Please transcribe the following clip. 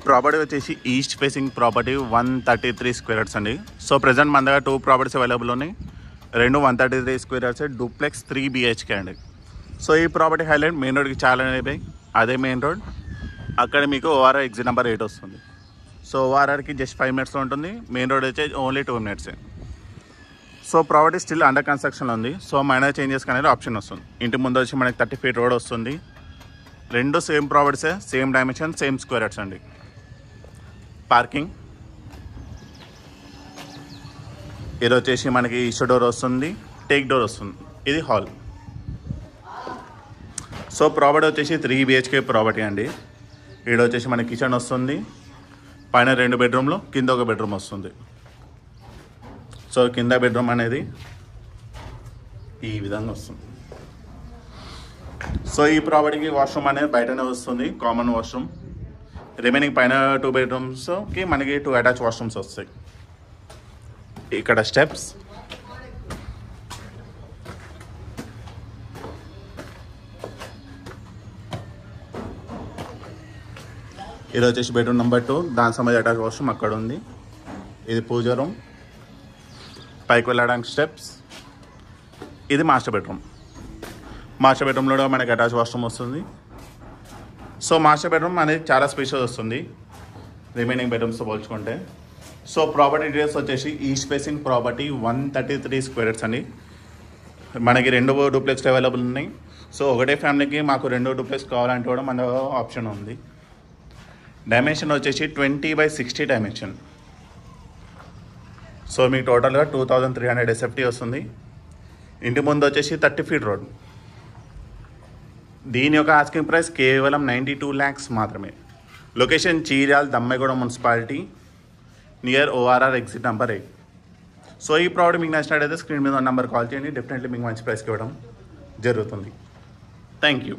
Property వచ్చేసి east facing property 133 square yards అండి. So present మన దగ్గర 2 ప్రాపర్టీస్ అవైలబుల్ ఉన్నాయి. రెండు 133 స్క్వేర్ యార్డ్స్ డూప్లెక్స్ 3 BHK అండి. సో ఈ ప్రాపర్టీ హైలైట్ మెయిన్ రోడ్కి చాలా అయిపోయి అదే మెయిన్ రోడ్. అక్కడ మీకు ORR ఎగ్జిట్ నెంబర్ 8 వస్తుంది. సో ORRకి జస్ట్ 5 minutesలో ఉంటుంది. మెయిన్ రోడ్ వచ్చి only 2 minutes. So property still under కన్స్ట్రక్షన్లో ఉంది. సో మైనర్ చేంజెస్ అనేది ఆప్షన్ వస్తుంది. ఇంటి ముందు వచ్చి మనకి 30 feet రోడ్ వస్తుంది. రెండు సేమ్ ప్రాపర్టీసే, same dimension, same square yards అండి. పార్కింగ్ ఇది వచ్చేసి మనకి ఈస్ట్ డోర్ వస్తుంది, టేక్ డోర్ వస్తుంది. ఇది హాల్. సో ప్రాపర్టీ వచ్చేసి 3 BHK ప్రాపర్టీ అండి. ఇక్కడ వచ్చేసి మనకి కిచెన్ వస్తుంది, పైన 2 bedroomలు, కింద 1 bedroom వస్తుంది. సో కింద బెడ్రూమ్ అనేది ఈ విధంగా వస్తుంది. సో ఈ ప్రాపర్టీకి వాష్రూమ్ అనేది బయటనే వస్తుంది, కామన్ వాష్రూమ్. రిమైనింగ్ పైన 2 bedroomsకి మనకి 2 attached వాష్రూమ్స్ వస్తాయి. ఇక్కడ స్టెప్స్, ఇది వచ్చేసి బెడ్రూమ్ నెంబర్ 2, దాని సంబంధించి అటాచ్ వాష్రూమ్ అక్కడ ఉంది. ఇది పూజ రూమ్, పైకి వెళ్ళడానికి స్టెప్స్. ఇది మాస్టర్ బెడ్రూమ్. మాస్టర్ బెడ్రూమ్లో మనకి అటాచ్ వాష్రూమ్ వస్తుంది. సో మాస్టర్ బెడ్రూమ్ అనేది చాలా స్పేషియస్ వస్తుంది రిమైనింగ్ బెడ్రూమ్స్తో పోల్చుకుంటే. సో ప్రాపర్టీ డీటెయిల్స్ వచ్చేసి east facing property 133 square yards అండి. మనకి 2 డూప్లెక్స్ అవైలబుల్ ఉన్నాయి. సో ఒకటే ఫ్యామిలీకి మాకు 2 డూప్లెక్స్ కావాలంటే కూడా మన ఆప్షన్ ఉంది. డైమెన్షన్ వచ్చేసి 20/60 డైమెన్షన్. సో మీకు టోటల్గా 2300 SFT వస్తుంది. ఇంటి ముందు వచ్చేసి 30 feet రోడ్. దీని యొక్క ఆస్కింగ్ ప్రైస్ కేవలం 92 lakhs మాత్రమే. Location Chiryal Dammaiguda municipality, near ORR exit number 8. So ఈ ప్రాడక్ట్ మీకు నచ్చినట్టయితే స్క్రీన్ మీద నెంబర్ కాల్ చేయండి. డెఫినెట్లీ మీకు మంచి ప్రైస్కి ఇవ్వడం జరుగుతుంది. Thank you.